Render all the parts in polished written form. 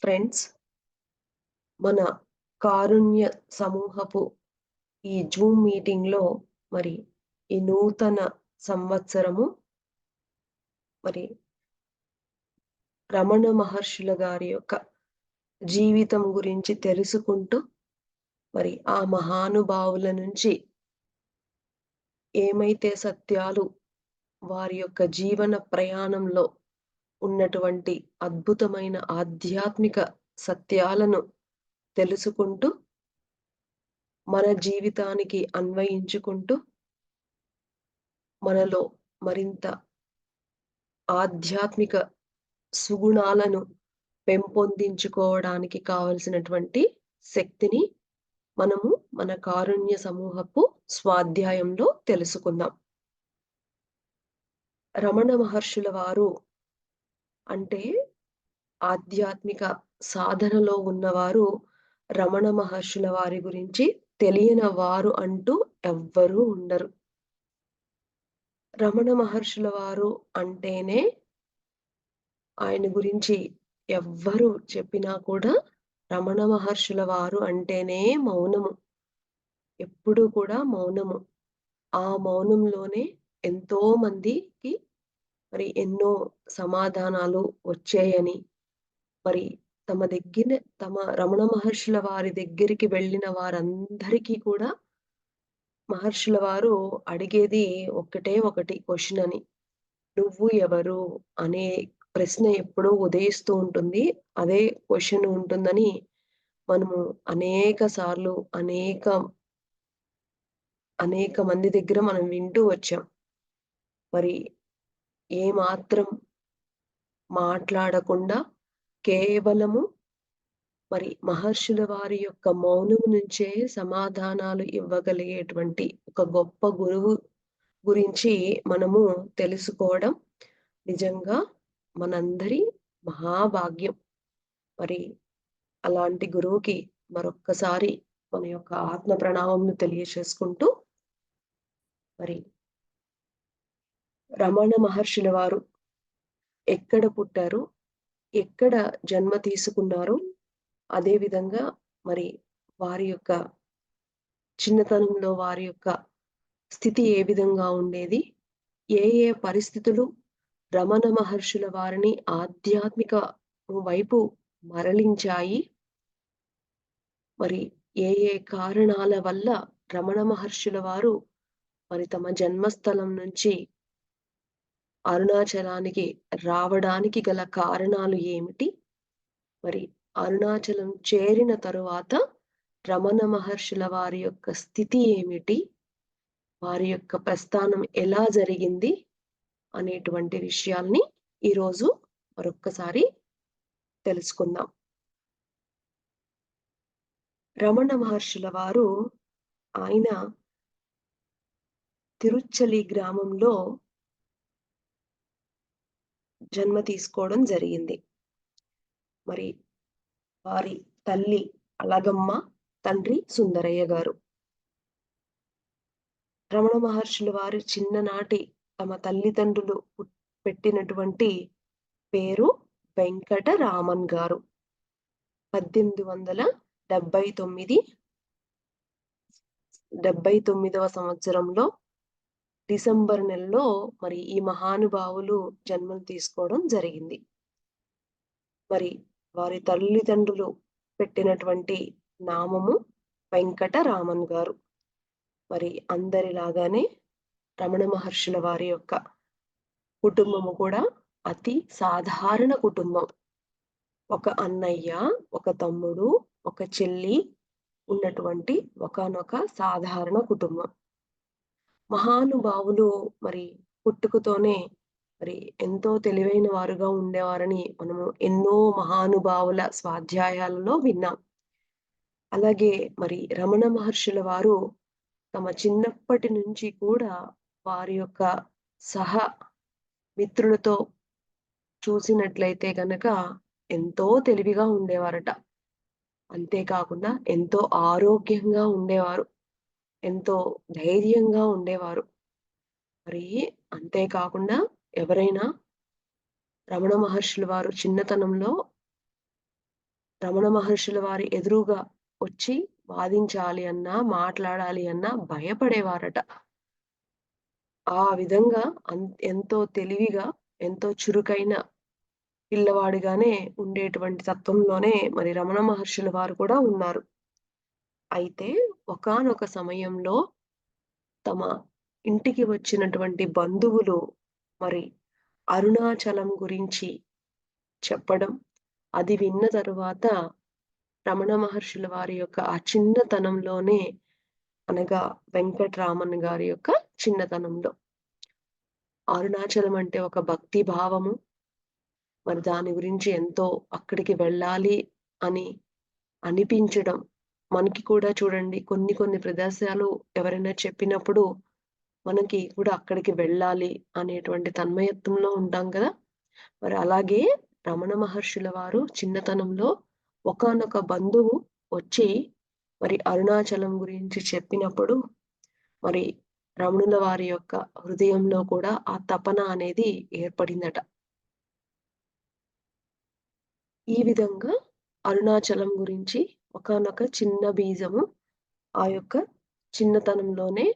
Friends, మన కారుణ్య సమూహపు ఈ Zoom మీటింగ్‌లో మరి ఈ నూతన సంవత్సరము మరి రమణ మహర్షుల గారి యొక్క జీవితం గురించి తెలుసుకుంటూ, మరి ఆ మహానుభావుల నుంచి ఏమైతే సత్యాలు వారి యొక్క జీవన ప్రయాణంలో ఉన్నటువంటి అద్భుతమైన ఆధ్యాత్మిక సత్యాలను తెలుసుకుంటూ, మన జీవితానికి అన్వయించుకుంటూ, మనలో మరింత ఆధ్యాత్మిక సుగుణాలను పెంపొందించుకోవడానికి కావలసినటువంటి శక్తిని మనము మన కారుణ్య సమూహపు స్వాధ్యాయంలో తెలుసుకుందాం. రమణ మహర్షుల వారు అంటే ఆధ్యాత్మిక సాధనలో ఉన్నవారు రమణ మహర్షుల వారి గురించి తెలియని వారు అంటూ ఎవ్వరూ ఉండరు. రమణ మహర్షుల వారు అంటేనే ఆయన గురించి ఎవ్వరు చెప్పినా కూడా రమణ మహర్షుల వారు అంటేనే మౌనము. ఎప్పుడూ కూడా మౌనము. ఆ మౌనంలోనే ఎంతో మందికి మరి ఎన్నో సమాధానాలు వచ్చాయని, మరి తమ రమణ మహర్షుల వారి దగ్గరికి వెళ్ళిన వారందరికీ కూడా మహర్షుల వారు అడిగేది ఒక్కటే ఒకటి క్వెషన్ అని. "నువ్వు ఎవరు?" అనే ప్రశ్న ఎప్పుడూ ఉదయిస్తూ ఉంటుంది. అదే క్వెషన్ ఉంటుందని మనము అనేక సార్లు, అనేక మంది దగ్గర మనం వింటూ వచ్చాం. మరి ఏమాత్రం మాట్లాడకుండా కేవలము మరి మహర్షుల వారి యొక్క మౌనము నుంచే సమాధానాలు ఇవ్వగలిగేటువంటి ఒక గొప్ప గురువు గురించి మనము తెలుసుకోవడం నిజంగా మనందరి మహాభాగ్యం. మరి అలాంటి గురువుకి మరొక్కసారి మన యొక్క ఆత్మ ప్రణామంను తెలియచేసుకుంటూ, మరి రమణ మహర్షుల వారు ఎక్కడ పుట్టారు? ఎక్కడ జన్మ తీసుకున్నారు? అదే విధంగా మరి వారి యొక్క చిన్నతనంలో వారి యొక్క స్థితి ఏ విధంగా ఉండేది? ఏ ఏ పరిస్థితులు రమణ మహర్షుల వారిని ఆధ్యాత్మిక వైపు మరలించాయి? మరి ఏ ఏ కారణాల వల్ల రమణ మహర్షుల వారు మరి తమ జన్మస్థలం నుంచి అరుణాచలానికి రావడానికి గల కారణాలు ఏమిటి? మరి అరుణాచలం చేరిన తరువాత రమణ మహర్షుల వారి యొక్క స్థితి ఏమిటి? వారి యొక్క ప్రస్థానం ఎలా జరిగింది? అనేటువంటి విషయాల్ని ఈరోజు మరొక్కసారి తెలుసుకుందాం. రమణ మహర్షుల వారు ఆయన తిరుచ్చలి గ్రామంలో జన్మ తీసుకోవడం జరిగింది. మరి వారి తల్లి అలగమ్మ, తండ్రి సుందరయ్య గారు. రమణ మహర్షుల వారి చిన్ననాటి తమ తల్లిదండ్రులు పెట్టినటువంటి పేరు వెంకటరామన్ గారు. 1879 సంవత్సరంలో డిసెంబర్ నెలలో మరి ఈ మహానుభావులు జన్మం తీసుకోవడం జరిగింది. మరి వారి తల్లిదండ్రులు పెట్టినటువంటి నామము వెంకటరామన్ గారు. మరి అందరిలాగానే రమణ మహర్షుల వారి యొక్క కుటుంబము కూడా అతి సాధారణ కుటుంబం. ఒక అన్నయ్య, ఒక తమ్ముడు, ఒక చెల్లి ఉన్నటువంటి ఒకానొక సాధారణ కుటుంబం. మహానుభావులు మరి పుట్టుకతోనే మరి ఎంతో తెలివైన వారుగా ఉండేవారని మనము ఎన్నో మహానుభావుల స్వాధ్యాయాలలో విన్నాం. అలాగే మరి రమణ మహర్షుల వారు తమ చిన్నప్పటి నుంచి కూడా వారి యొక్క సహ మిత్రులతో చూసినట్లయితే గనక ఎంతో తెలివిగా ఉండేవారట. అంతేకాకుండా ఎంతో ఆరోగ్యంగా ఉండేవారు. ఎంతో ధైర్యంగా ఉండేవారు. మరి అంతేకాకుండా ఎవరైనా రమణ మహర్షుల వారు చిన్నతనంలో రమణ మహర్షుల వారి ఎదురుగా వచ్చి వాదించాలి అన్నా, మాట్లాడాలి అన్నా భయపడేవారట. ఆ విధంగా ఎంతో తెలివిగా, ఎంతో చురుకైన పిల్లవాడిగానే ఉండేటువంటి తత్వంలోనే మరి రమణ మహర్షుల వారు కూడా ఉన్నారు. అయితే ఒకానొక సమయంలో తమ ఇంటికి వచ్చినటువంటి బంధువులు మరి అరుణాచలం గురించి చెప్పడం, అది విన్న తరువాత రమణ మహర్షుల వారి యొక్క ఆ చిన్నతనంలోనే అనగా వెంకట్రామన్ గారి యొక్క చిన్నతనంలో అరుణాచలం అంటే ఒక భక్తి భావము, మరి దాని గురించి ఎంతో అక్కడికి వెళ్ళాలి అని అనిపించడం. మనకి కూడా చూడండి కొన్ని కొన్ని ప్రదేశాలు ఎవరైనా చెప్పినప్పుడు మనకి కూడా అక్కడికి వెళ్ళాలి అనేటువంటి తన్మయత్వంలో ఉంటాం కదా! మరి అలాగే రమణ మహర్షుల వారు చిన్నతనంలో ఒకానొక బంధువు వచ్చి మరి అరుణాచలం గురించి చెప్పినప్పుడు మరి రమణుల వారి యొక్క హృదయంలో కూడా ఆ తపన అనేది ఏర్పడిందట. ఈ విధంగా అరుణాచలం గురించి ఒకానొక చిన్న బీజము ఆ యొక్క చిన్నతనంలోనే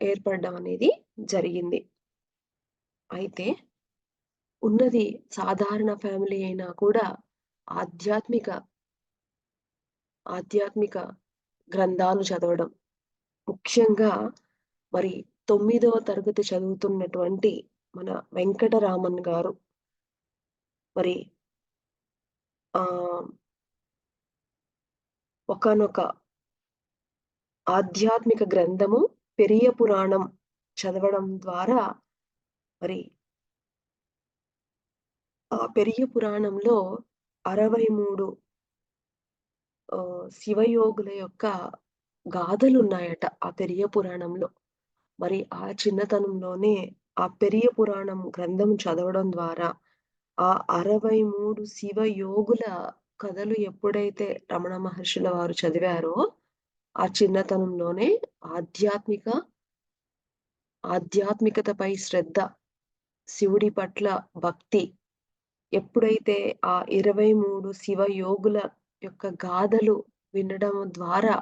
ఏర్పడడం అనేది జరిగింది. అయితే ఉన్నది సాధారణ ఫ్యామిలీ అయినా కూడా ఆధ్యాత్మిక ఆధ్యాత్మిక గ్రంథాలు చదవడం. ముఖ్యంగా మరి 9వ తరగతి చదువుతున్నటువంటి మన వెంకటరామన్ గారు మరి ఆహ్, ఒకానొక ఆధ్యాత్మిక గ్రంథము 'పెరియ పురాణం' చదవడం ద్వారా మరి ఆ 'పెరియ పురాణంలో' 63 శివయోగుల యొక్క గాథలున్నాయట ఆ పెరియ పురాణంలో. మరి ఆ చిన్నతనంలోనే ఆ పెరియ పురాణం గ్రంథం చదవడం ద్వారా, ఆ 63 శివయోగుల కథలు ఎప్పుడైతే రమణ మహర్షుల వారు చదివారో, ఆ చిన్నతనంలోనే ఆధ్యాత్మిక ఆధ్యాత్మికతపై శ్రద్ధ, శివుడి పట్ల భక్తి ఎప్పుడైతే ఆ 23 శివయోగుల యొక్క గాథలు వినడం ద్వారా,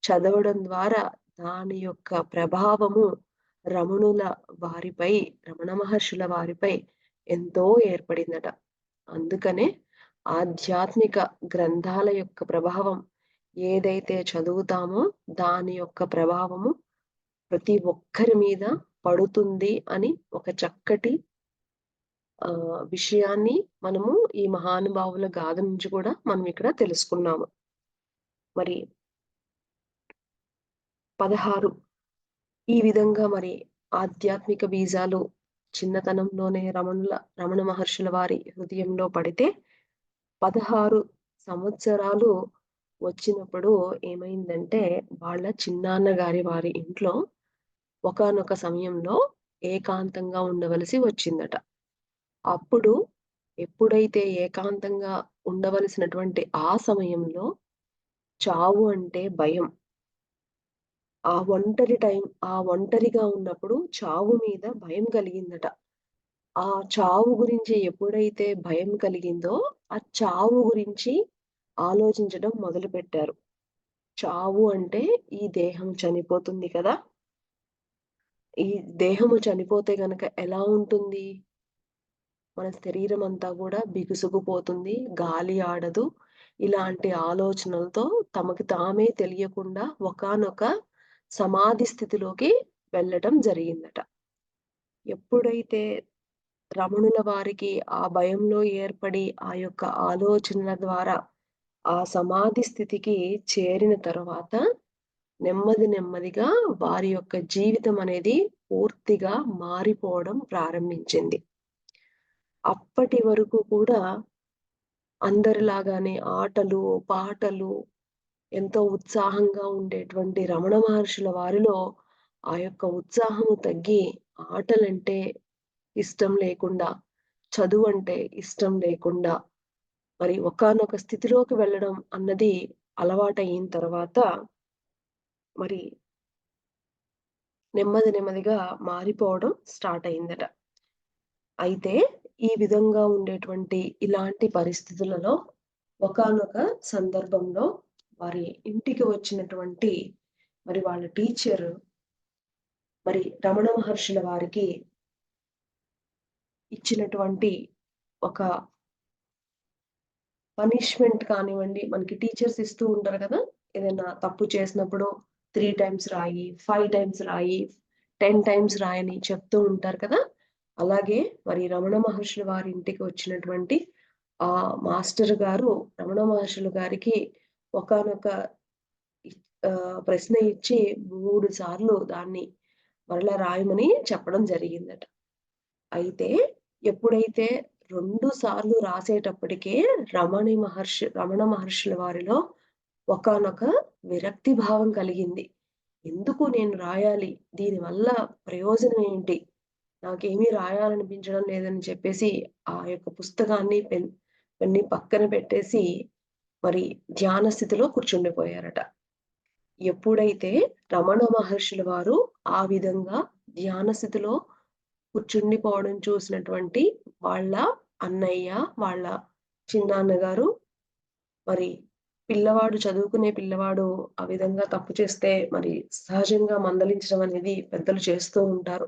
చదవడం ద్వారా దాని యొక్క ప్రభావము రమణుల వారిపై, రమణ మహర్షుల వారిపై ఎంతో ఏర్పడిందట. అందుకనే ఆధ్యాత్మిక గ్రంథాల యొక్క ప్రభావం ఏదైతే చదువుతామో దాని యొక్క ప్రభావము ప్రతి ఒక్కరి మీద పడుతుంది అని ఒక చక్కటి విషయాన్ని మనము ఈ మహానుభావుల గాథ నుంచి కూడా మనం ఇక్కడ తెలుసుకున్నాము. మరి 16 ఈ విధంగా మరి ఆధ్యాత్మిక బీజాలు చిన్నతనంలోనే రమణ మహర్షుల వారి హృదయంలో పడితే 16 సంవత్సరాలు వచ్చినప్పుడు ఏమైందంటే వాళ్ళ చిన్నాన్న గారి వారి ఇంట్లో ఒకానొక సమయంలో ఏకాంతంగా ఉండవలసి వచ్చిందట. అప్పుడు ఎప్పుడైతే ఏకాంతంగా ఉండవలసినటువంటి ఆ సమయంలో చావు అంటే భయం. ఆ ఒంటరిగా ఉన్నప్పుడు చావు మీద భయం కలిగిందట. ఆ చావు గురించి ఎప్పుడైతే భయం కలిగిందో, ఆ చావు గురించి ఆలోచించడం మొదలుపెట్టారు. చావు అంటే ఈ దేహం చనిపోతుంది కదా! ఈ దేహము చనిపోతే గనక ఎలా ఉంటుంది? మన శరీరమంతా గూడా బిగుసుకుపోతుంది. గాలి ఆడదు. ఇలాంటి ఆలోచనలతో తమకి తామే తెలియకుండా ఒకానొక సమాధి స్థితిలోకి వెళ్ళటం జరిగిందట. ఎప్పుడైతే రమణుల వారికి ఆ భయంలో ఏర్పడి, ఆ యొక్క ఆలోచనల ద్వారా ఆ సమాధి స్థితికి చేరిన తరువాత నెమ్మదిగా వారి యొక్క జీవితం అనేది పూర్తిగా మారిపోవడం ప్రారంభించింది. అప్పటి వరకు కూడా అందరిలాగానే ఆటలు, పాటలు ఎంతో ఉత్సాహంగా ఉండేటువంటి రమణ మహర్షుల వారిలో ఆ యొక్క ఉత్సాహము తగ్గి ఆటలంటే ఇష్టం లేకుండా, చదువంటే ఇష్టం లేకుండా మరి ఒకానొక స్థితిలోకి వెళ్ళడం అన్నది అలవాటయిన తర్వాత మరి నెమ్మదిగా మారిపోవడం స్టార్ట్ అయిందట. అయితే ఈ విధంగా ఉండేటువంటి ఇలాంటి పరిస్థితులలో ఒకానొక సందర్భంలో వారి ఇంటికి వచ్చినటువంటి వాళ్ళ టీచర్ రమణ మహర్షుల వారికి ఇచ్చినటువంటి ఒక పనిష్మెంట్ కానివ్వండి, మనకి టీచర్స్ ఇస్తూ ఉంటారు కదా! ఏదైనా తప్పు చేసినప్పుడు 3 టైమ్స్ రాయి, 5 టైమ్స్ రాయి, 10 టైమ్స్ రాయని చెప్తూ ఉంటారు కదా! అలాగే రమణ మహర్షుల వారి ఇంటికి వచ్చినటువంటి మాస్టర్ గారు రమణ మహర్షులు గారికి ఒకానొక ప్రశ్న ఇచ్చి 3 సార్లు దాన్ని మరలా రాయమని చెప్పడం జరిగిందట. అయితే ఎప్పుడైతే 2 సార్లు రాసేటప్పటికే రమణ మహర్షుల వారిలో ఒకానొక విరక్తి భావం కలిగింది. ఎందుకు నేను రాయాలి? దీనివల్ల ప్రయోజనం ఏంటి? నాకేమీ రాయాలనిపించడం లేదని చెప్పేసి ఆ యొక్క పుస్తకాన్ని, పెన్ని పక్కన పెట్టేసి ధ్యాన స్థితిలో కూర్చుండిపోయారట. ఎప్పుడైతే రమణ మహర్షుల వారు ఆ విధంగా ధ్యాన స్థితిలో కూర్చుండిపోవడం చూసినటువంటి వాళ్ళ అన్నయ్య, వాళ్ళ చిన్నాన్నగారు మరి చదువుకునే పిల్లవాడు ఆ విధంగా తప్పు చేస్తే సహజంగా మందలించడం అనేది పెద్దలు చేస్తూ ఉంటారు.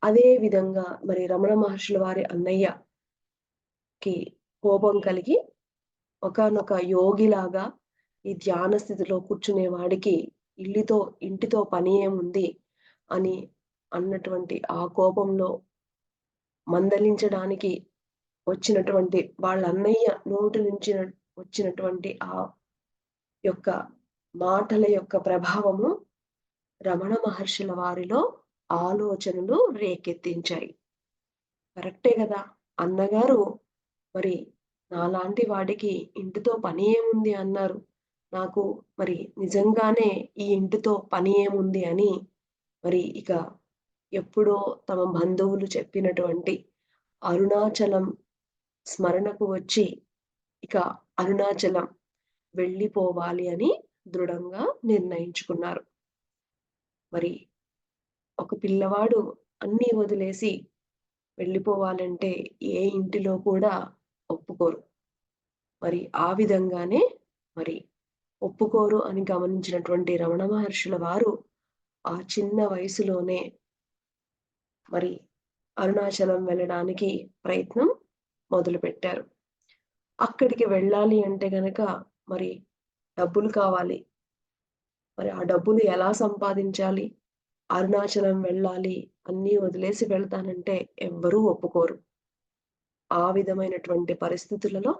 అదే విధంగా రమణ మహర్షుల వారి అన్నయ్యకి కోపం కలిగి ఒకానొక యోగిలాగా ఈ ధ్యాన స్థితిలో కూర్చునే వాడికి ఇంటితో పని ఏముంది అని అన్నటువంటి ఆ కోపంలో మందలించడానికి వచ్చినటువంటి వాళ్ళ అన్నయ్య నోటి నుంచి వచ్చినటువంటి ఆ యొక్క మాటల యొక్క ప్రభావము రమణ మహర్షుల వారిలో ఆలోచనలు రేకెత్తించాయి. కరెక్టే గదా! అన్నగారు మరి నాలాంటి వాడికి ఇంటితో పని ఏముంది అన్నారు. నాకు నిజంగానే ఈ ఇంటితో పని ఏముంది అని ఇక ఎప్పుడో తమ బంధువులు చెప్పినటువంటి అరుణాచలం స్మరణకు వచ్చి ఇక అరుణాచలం వెళ్ళిపోవాలి అని దృఢంగా నిర్ణయించుకున్నారు. ఒక పిల్లవాడు అన్నీ వదిలేసి వెళ్ళిపోవాలంటే ఏ ఇంటిలో కూడా ఒప్పుకోరు. ఆ విధంగానే ఒప్పుకోరు అని గమనించినటువంటి రమణ మహర్షుల వారు ఆ చిన్న వయసులోనే అరుణాచలం వెళ్ళడానికి ప్రయత్నం మొదలుపెట్టారు. అక్కడికి వెళ్ళాలి అంటే గనక డబ్బులు కావాలి. ఆ డబ్బులు ఎలా సంపాదించాలి? అరుణాచలం వెళ్ళాలి, అన్నీ వదిలేసి వెళ్తానంటే ఎవ్వరూ ఒప్పుకోరు. ఆ విధమైనటువంటి పరిస్థితులలో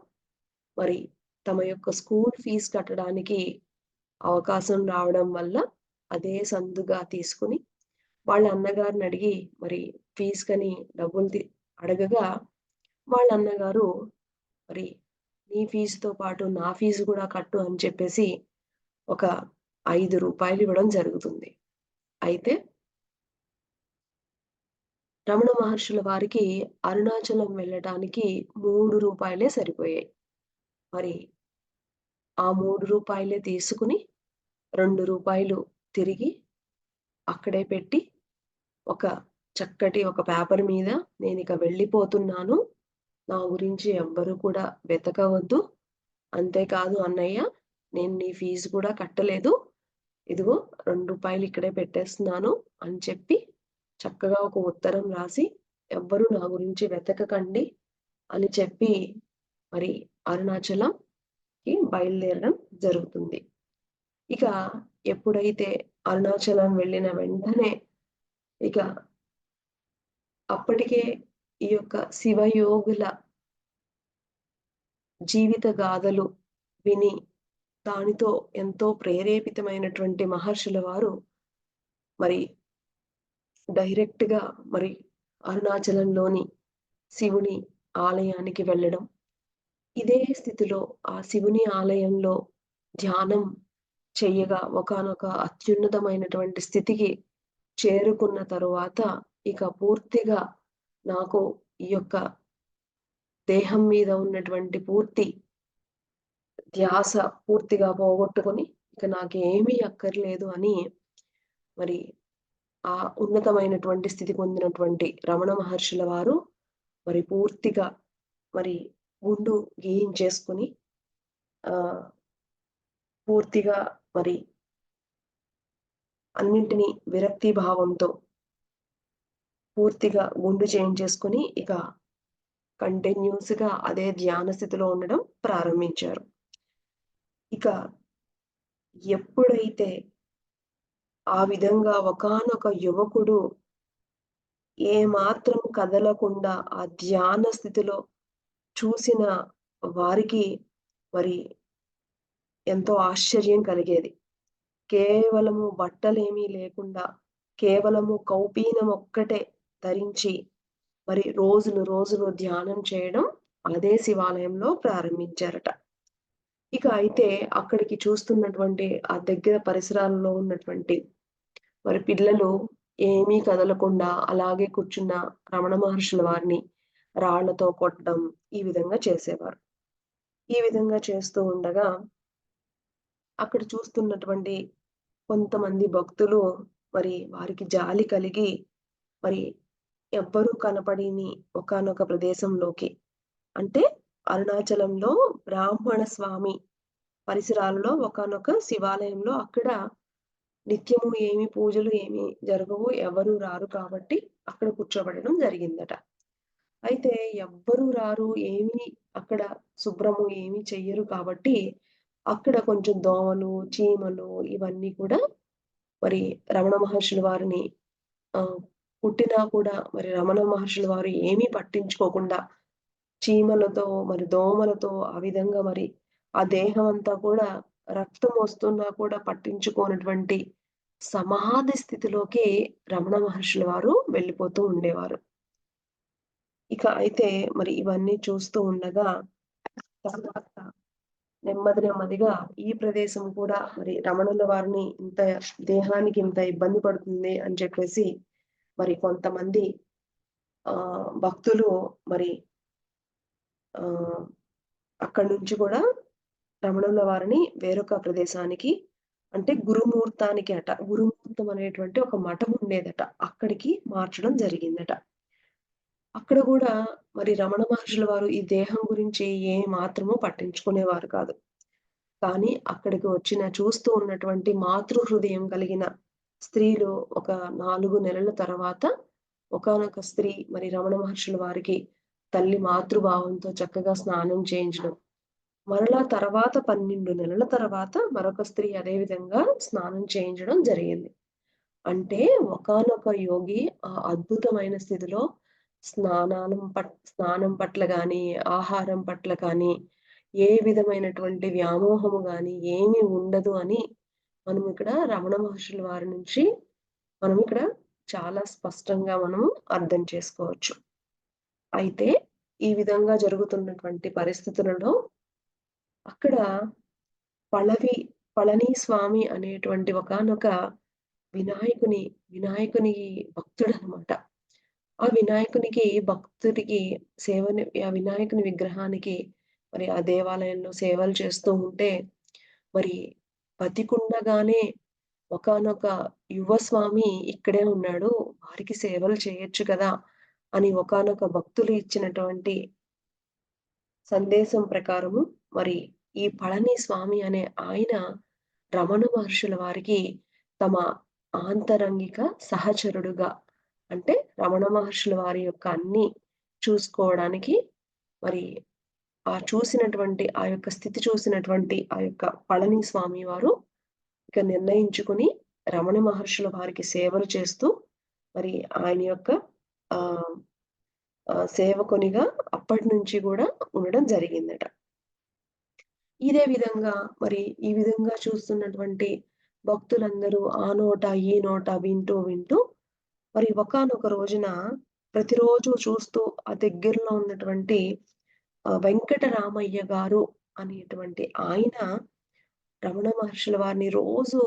తమ యొక్క స్కూల్ ఫీజు కట్టడానికి అవకాశం రావడం వల్ల అదే సందుగా తీసుకొని వాళ్ళ అన్నగారిని అడిగి ఫీజుకని డబ్బులు అడగగా వాళ్ళ అన్నగారు నీ ఫీజుతో పాటు నా ఫీజు కూడా కట్టు అని చెప్పేసి ఒక రూ. 5 ఇవ్వడం జరుగుతుంది. అయితే రమణ మహర్షుల వారికి అరుణాచలం వెళ్ళటానికి రూ. 3 సరిపోయాయి. ఆ రూ. 3 తీసుకుని రూ. 2 తిరిగి అక్కడే పెట్టి చక్కటి ఒక పేపర్ మీద నేనిక వెళ్ళిపోతున్నాను. నా గురించి ఎవ్వరు కూడా వెతకవద్దు. అంతేకాదు అన్నయ్య, నేను నీ ఫీజు కూడా కట్టలేదు. ఇదిగో రూ. 2 ఇక్కడే పెట్టేస్తున్నాను అని చెప్పి చక్కగా ఒక ఉత్తరం రాసి ఎవ్వరు నా గురించి వెతకకండి అని చెప్పి అరుణాచలంకి బయలుదేరడం జరుగుతుంది. ఇక ఎప్పుడైతే అరుణాచలం వెళ్ళిన వెంటనే ఇక అప్పటికే ఈ యొక్క శివయోగుల జీవిత గాథలు విని దానితో ఎంతో ప్రేరేపితమైనటువంటి మహర్షుల వారు మరి డైరెక్ట్‌గా అరుణాచలంలోని శివుని ఆలయానికి వెళ్ళడం. ఇదే స్థితిలో ఆ శివుని ఆలయంలో ధ్యానం చెయ్యగా ఒకానొక అత్యున్నతమైనటువంటి స్థితికి చేరుకున్న తరువాత ఇక పూర్తిగా నాకు ఈ యొక్క దేహం మీద ఉన్నటువంటి పూర్తి ధ్యాస పూర్తిగా పోగొట్టుకొని ఇక నాకేమీ అక్కర్లేదు అని మరి ఆ ఉన్నతమైనటువంటి స్థితి పొందినటువంటి రమణ మహర్షుల వారు పూర్తిగా గుండు గీయించేసుకొని ఆహ్, పూర్తిగా మరి అన్నింటిని విరక్తి భావంతో పూర్తిగా గుండు చేయించేసుకొని ఇక కంటిన్యూస్‌గా అదే ధ్యాన స్థితిలో ఉండడం ప్రారంభించారు. ఇక ఎప్పుడైతే ఆ విధంగా ఒకానొక యువకుడు ఏమాత్రం కదలకుండా ఆ ధ్యాన స్థితిలో చూసిన వారికి మరి ఎంతో ఆశ్చర్యం కలిగేది. కేవలము బట్టలేమీ లేకుండా, కేవలము కౌపీనం ఒక్కటే ధరించి మరి రోజులు ధ్యానం చేయడం అదే శివాలయంలో ప్రారంభించారట. ఇక అయితే అక్కడికి చూస్తున్నటువంటి ఆ దగ్గర పరిసరాల్లో ఉన్నటువంటి మరి పిల్లలు ఏమీ కదలకుండా అలాగే కూర్చున్న రమణ మహర్షుల వారిని రాళ్ళతో కొట్టడం ఈ విధంగా చేసేవారు. ఈ విధంగా చేస్తూ ఉండగా అక్కడ చూస్తున్నటువంటి కొంతమంది భక్తులు మరి వారికి జాలి కలిగి మరి ఎవ్వరూ కనపడని ఒకానొక ప్రదేశంలోకి అంటే అరుణాచలంలో బ్రాహ్మణ స్వామి పరిసరాలలో ఒకానొక శివాలయంలో అక్కడ నిత్యము ఏమి పూజలు ఏమి జరగవు. ఎవరు రారు కాబట్టి అక్కడ కూర్చోబెట్టడం జరిగిందట. అయితే ఎవ్వరు రారు. ఏమి అక్కడ శుభ్రము ఏమి చెయ్యరు కాబట్టి అక్కడ కొంచెం దోమలు, చీమలు ఇవన్నీ కూడా మరి రమణ మహర్షుల వారిని ఆహ్, కుట్టినా కూడా మరి రమణ మహర్షుల వారు ఏమీ పట్టించుకోకుండా చీమలతో, మరి దోమలతో ఆ విధంగా మరి ఆ దేహం అంతా కూడా రక్తం వస్తున్నా కూడా పట్టించుకోనటువంటి సమాధి స్థితిలోకి రమణ మహర్షుల వారు వెళ్ళిపోతూ ఉండేవారు. ఇక అయితే మరి ఇవన్నీ చూస్తూ ఉండగా తర్వాత నెమ్మదిగా ఈ ప్రదేశం కూడా మరి రమణుల వారిని ఇంత దేహానికి ఇంత ఇబ్బంది పడుతుంది అని చెప్పేసి మరి కొంతమంది భక్తులు మరి ఆహ్, అక్కడి నుంచి కూడా రమణుల వారిని వేరొక ప్రదేశానికి అంటే గురుమూర్తానికి అట. గురుమూర్తం అనేటువంటి ఒక మఠం ఉండేదట. అక్కడికి మార్చడం జరిగిందట. అక్కడ గూడా మరి రమణ మహర్షుల వారు ఈ దేహం గురించి ఏ మాత్రము పట్టించుకునేవారు కాదు. కానీ అక్కడికి చూస్తూ ఉన్నటువంటి మాతృ హృదయం కలిగిన స్త్రీలు ఒక 4 నెలల తర్వాత ఒకానొక స్త్రీ మరి రమణ మహర్షుల వారికి తల్లి మాతృభావంతో చక్కగా స్నానం చేయించడం. మరలా తర్వాత 12 నెలల తర్వాత మరొక స్త్రీ అదే విధంగా స్నానం చేయించడం జరిగింది. అంటే ఒకానొక యోగి ఆ అద్భుతమైన స్థితిలో స్నానం పట్ల గాని, ఆహారం పట్ల కానీ, ఏ విధమైనటువంటి వ్యామోహము గాని ఏమీ ఉండదు అని మనం ఇక్కడ రమణ మహర్షుల వారి నుంచి మనం ఇక్కడ చాలా స్పష్టంగా మనము అర్థం చేసుకోవచ్చు. అయితే ఈ విధంగా జరుగుతున్నటువంటి పరిస్థితులలో అక్కడ పళవి పళని స్వామి అనేటువంటి ఒకానొక వినాయకుని వినాయకుని భక్తుడనమాట. ఆ వినాయకునికి భక్తుడికి ఆ వినాయకుని విగ్రహానికి మరి ఆ దేవాలయంలో సేవలు చేస్తూ ఉంటే, మరి బతికుండగానే ఒకానొక యువ స్వామి ఇక్కడే ఉన్నాడు. వారికి సేవలు చేయొచ్చు కదా! అని ఒకానొక భక్తులు ఇచ్చినటువంటి సందేశం ప్రకారము మరి ఈ పళని స్వామి అనే ఆయన రమణ మహర్షుల వారికి తమ ఆంతరంగిక సహచరుడుగా అంటే రమణ మహర్షుల వారి యొక్క అన్నీ చూసుకోవడానికి మరి ఆ యొక్క స్థితి చూసినటువంటి ఆ యొక్క పళని స్వామి వారు ఇక నిర్ణయించుకొని రమణ మహర్షుల వారికి సేవలు చేస్తూ మరి ఆయన యొక్క ఆహ్, సేవకునిగా అప్పటినుంచి గూడా ఉండడం జరిగిందట. ఇదే విధంగా మరి ఈ విధంగా చూస్తున్నటువంటి భక్తులందరూ ఆ నోట, ఈ నోట వింటూ మరి ఒకానొక రోజున ప్రతిరోజు చూస్తూ ఆ దగ్గరలో ఉన్నటువంటి వెంకటరామయ్య గారు అనేటువంటి ఆయన రమణ మహర్షుల వారిని రోజు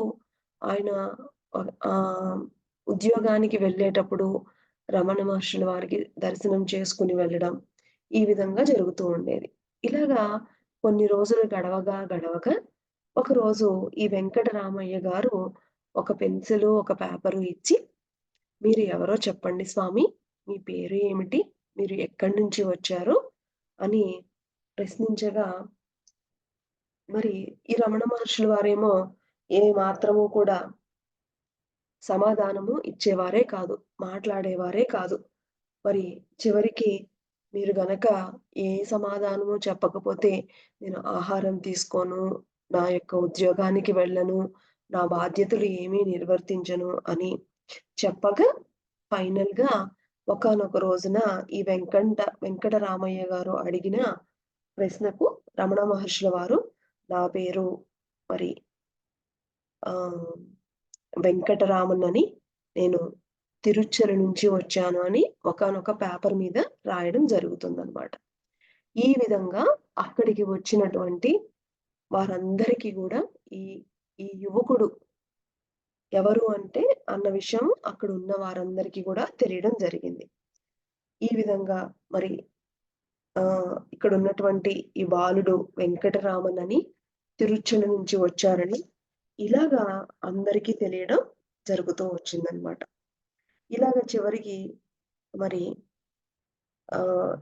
ఆయన ఉద్యోగానికి వెళ్ళేటప్పుడు రమణ మహర్షుల వారికి దర్శనం చేసుకొని వెళ్ళడం, ఈ విధంగా జరుగుతూ ఉండేది. ఇలాగా కొన్ని రోజులు గడవగా ఒకరోజు ఈ వెంకటరామయ్య గారు ఒక పెన్సిలు, ఒక పేపరు ఇచ్చి, "మీరు ఎవరో చెప్పండి స్వామి. మీ పేరు ఏమిటి? మీరు ఎక్కడి నుంచి వచ్చారు?" అని ప్రశ్నించగా మరి ఈ రమణ మహర్షుల వారేమో ఏ మాత్రము కూడా సమాధానము ఇచ్చేవారే కాదు. మాట్లాడేవారే కాదు. మరి చివరికి మీరు గనక ఏ సమాధానము చెప్పకపోతే నేను ఆహారం తీసుకోను, నా యొక్క ఉద్యోగానికి వెళ్ళను, నా బాధ్యతలు ఏమీ నిర్వర్తించను అని చెప్పగా ఫైనల్‌గా ఒకానొక రోజున ఈ వెంకటరామయ్య గారు అడిగిన ప్రశ్నకు రమణ మహర్షుల వారు నా పేరు మరి ఆహ్, వెంకటరామన్ అని నేను తిరుచ్చలి నుంచి వచ్చాను అని ఒకానొక పేపర్ మీద రాయడం జరుగుతుందనమాట. ఈ విధంగా అక్కడికి వచ్చినటువంటి వారందరికీ గూడా ఈ ఈ యువకుడు ఎవరు అంటే అన్న విషయం అక్కడున్న వారందరికీ గూడా తెలియడం జరిగింది. ఈ విధంగా మరి ఇక్కడున్నటువంటి ఈ బాలుడు వెంకటరామన్ అని తిరుచులి నుంచి వచ్చారని ఇలాగా అందరికీ తెలియడం జరుగుతూ వచ్చిందనమాట. ఇలాగ చివరికి మరి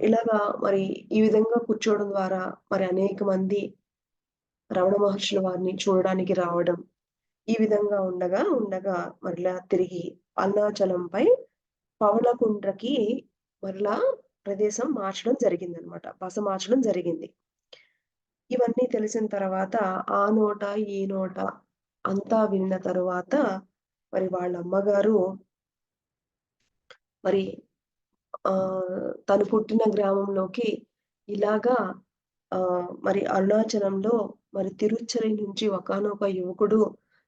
ఇలాగా మరి ఈ విధంగా కూర్చోవడం ద్వారా మరి అనేక మంది రమణ మహర్షుల వారిని చూడడానికి రావడం. ఈ విధంగా ఉండగా మరలా తిరిగి అరుణాచలంపై పవళకుంట్రకి మరలా ప్రదేశం మార్చడం జరిగిందనమాట. బస మార్చడం జరిగింది. ఇవన్నీ తెలిసిన తర్వాత ఆ నోట, ఈ నోట అంతా విన్న తరువాత మరి వాళ్ళ అమ్మగారు మరి తను పుట్టిన గ్రామంలోకి ఇలాగా మరి అరుణాచలంలో మరి తిరుచ్చలి నుంచి ఒకానొక యువకుడు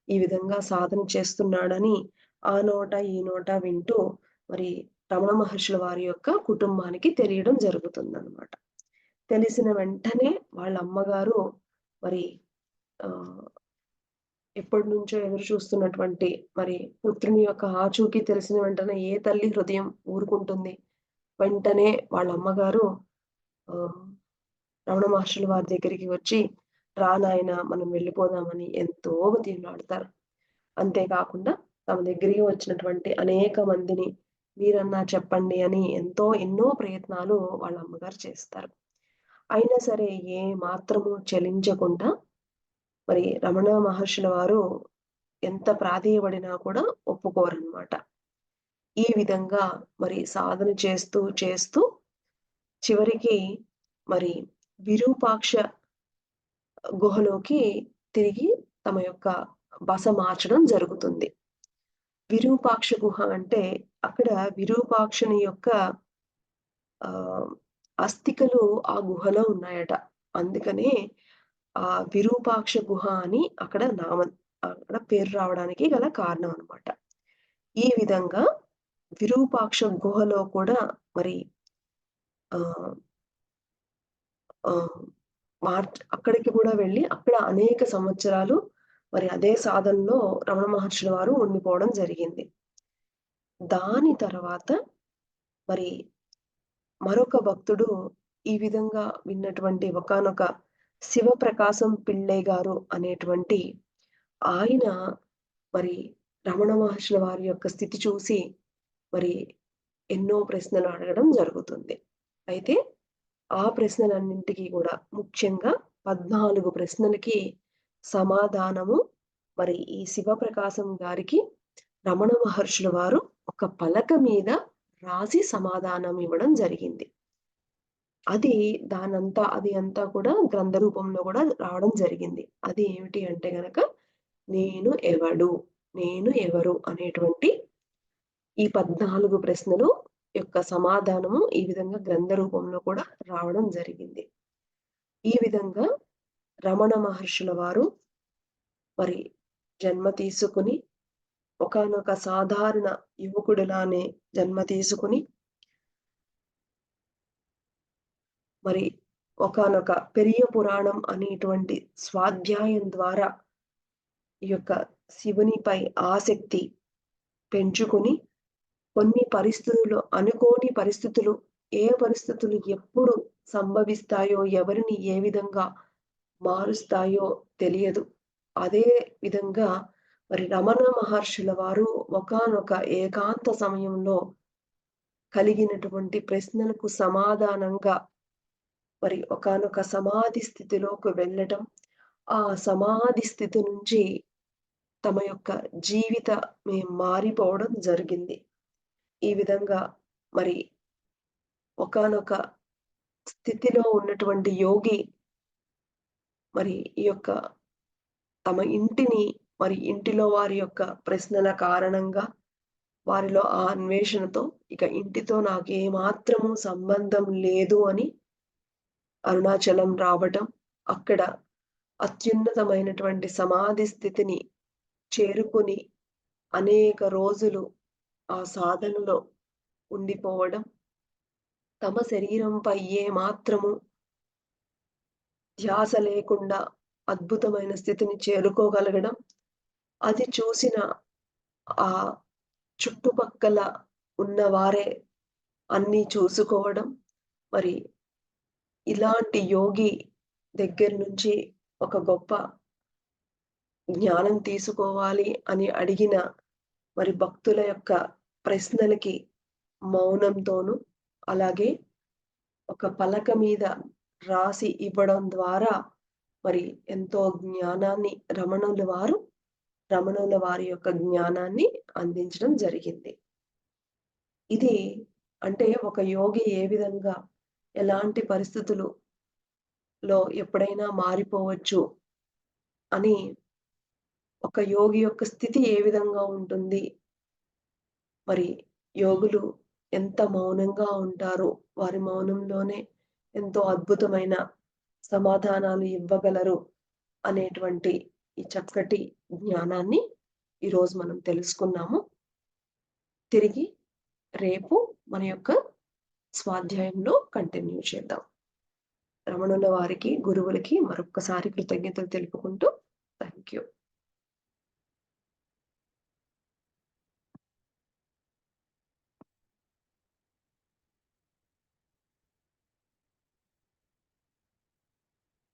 ఈ విధంగా సాధన చేస్తున్నాడని ఆ నోట, ఈ నోట వింటూ మరి రమణ మహర్షుల వారి యొక్క కుటుంబానికి తెలియడం జరుగుతుందనమాట. తెలిసిన వెంటనే వాళ్ళ అమ్మగారు మరి ఆహ్, ఎప్పటినుంచో ఎదురు చూస్తున్నటువంటి మరి పుత్రుని యొక్క ఆచూకీ తెలిసిన వెంటనే ఏ తల్లి హృదయం ఊరుకుంటుంది? వెంటనే వాళ్ళ అమ్మగారు ఆహ్, రమణ మహర్షుల వారి దగ్గరికి వచ్చి, "రా నాయనా మనం వెళ్ళిపోదామని" ఎంతో బతిమిలాడతారు. అంతేకాకుండా తమ దగ్గరికి వచ్చినటువంటి అనేక మందిని మీరన్నా చెప్పండి అని ఎన్నో ప్రయత్నాలు వాళ్ళ అమ్మగారు చేస్తారు. అయినా సరే ఏ మాత్రము చలించకుండా మరి రమణ మహర్షుల వారు ఎంత ప్రాధేయపడినా కూడా ఒప్పుకోరనమాట. ఈ విధంగా మరి సాధన చేస్తూ చివరికి మరి విరూపాక్ష గుహలోకి తిరిగి తమ యొక్క బస మార్చడం జరుగుతుంది. విరూపాక్ష గుహ అంటే అక్కడ విరూపాక్షుని యొక్క ఆహ్, అస్థికలు ఆ గుహలో ఉన్నాయట. అందుకనే విరూపాక్ష గుహ అని అక్కడ పేరు రావడానికి గల కారణం అన్నమాట. ఈ విధంగా విరూపాక్ష గుహలో కూడా మరి ఆహ్, ఆహ్, అక్కడికి కూడా వెళ్లి అక్కడ అనేక సంవత్సరాలు మరి అదే సాధనలో రమణ మహర్షుల వారు ఉండిపోవడం జరిగింది. దాని తర్వాత మరి మరొక భక్తుడు ఈ విధంగా విన్నటువంటి ఒకానొక శివప్రకాశం పిళ్ళై గారు అనేటువంటి ఆయన మరి రమణ మహర్షుల వారి యొక్క స్థితి చూసి మరి ఎన్నో ప్రశ్నలు అడగడం జరుగుతుంది. అయితే ఆ ప్రశ్నలన్నింటికి గూడా ముఖ్యంగా 14 ప్రశ్నలకి సమాధానము మరి ఈ శివప్రకాశం గారికి రమణ మహర్షుల వారు ఒక పలక మీద రాసి సమాధానం ఇవ్వడం జరిగింది. అది అంతా కూడా గ్రంథ రూపంలో గూడా రావడం జరిగింది. అది ఏమిటి అంటే గనక నేను ఎవడు? నేను ఎవరు? అనేటువంటి ఈ 14 ప్రశ్నలు యొక్క సమాధానము ఈ విధంగా గ్రంథ రూపంలో కూడా రావడం జరిగింది. ఈ విధంగా రమణ మహర్షుల వారు మరి జన్మ తీసుకొని ఒకానొక సాధారణ యువకుడిలానే జన్మ తీసుకొని మరి ఒకానొక పెరియ పురాణం అనేటువంటి స్వాధ్యాయం ద్వారా ఈ యొక్క శివునిపై ఆసక్తి పెంచుకొని అనుకోని పరిస్థితులు ఏ పరిస్థితులు ఎప్పుడు సంభవిస్తాయో, ఎవరిని ఏ విధంగా మారుస్తాయో తెలియదు. అదే విధంగా మరి రమణ మహర్షుల వారు ఒకానొక ఏకాంత సమయంలో కలిగినటువంటి ప్రశ్నలకు సమాధానంగా మరి ఒకానొక సమాధి స్థితిలోకి వెళ్ళటం, ఆ సమాధి స్థితి నుంచి తమ యొక్క జీవితమే మారిపోవడం జరిగింది. ఈ విధంగా మరి ఒకానొక స్థితిలో ఉన్నటువంటి యోగి మరి ఈ యొక్క తమ ఇంటిని మరి ఇంటిలో వారి యొక్క ప్రశ్నల కారణంగా వారిలో ఆ అన్వేషణతో ఇక ఇంటితో నాకేమాత్రము సంబంధం లేదు అని అరుణాచలం రావటం, అక్కడ అత్యున్నతమైనటువంటి సమాధి స్థితిని చేరుకొని అనేక రోజులు ఆ సాధనలో ఉండిపోవడం, తమ శరీరంపై ఏమాత్రము ధ్యాస లేకుండా అద్భుతమైన స్థితిని చేరుకోగలగడం, అది చూసిన ఆ చుట్టుపక్కల ఉన్నవారే అన్నీ చూసుకోవడం, మరి ఇలాంటి యోగి దగ్గర నుంచి ఒక గొప్ప జ్ఞానం తీసుకోవాలి అని అడిగిన మరి భక్తుల యొక్క ప్రశ్నలకి మౌనంతోను, అలాగే ఒక పలక మీద రాసి ఇవ్వడం ద్వారా మరి ఎంతో జ్ఞానాన్ని రమణుల వారి యొక్క జ్ఞానాన్ని అందించడం జరిగింది. ఇది అంటే ఒక యోగి ఏ విధంగా ఎలాంటి పరిస్థితులలో ఎప్పుడైనా మారిపోవచ్చు అని, ఒక యోగి యొక్క స్థితి ఏ విధంగా ఉంటుంది, మరి యోగులు ఎంత మౌనంగా ఉంటారో, వారి మౌనంలోనే ఎంతో అద్భుతమైన సమాధానాలు ఇవ్వగలరు అనేటువంటి ఈ చక్కటి జ్ఞానాన్ని ఈరోజు మనం తెలుసుకున్నాము. తిరిగి రేపు మన యొక్క స్వాధ్యాయంలో కంటిన్యూ చేద్దాం. రమణుల వారికి, గురువులకి మరొక్కసారి కృతజ్ఞతలు తెలుపుకుంటూ థాంక్ యూ.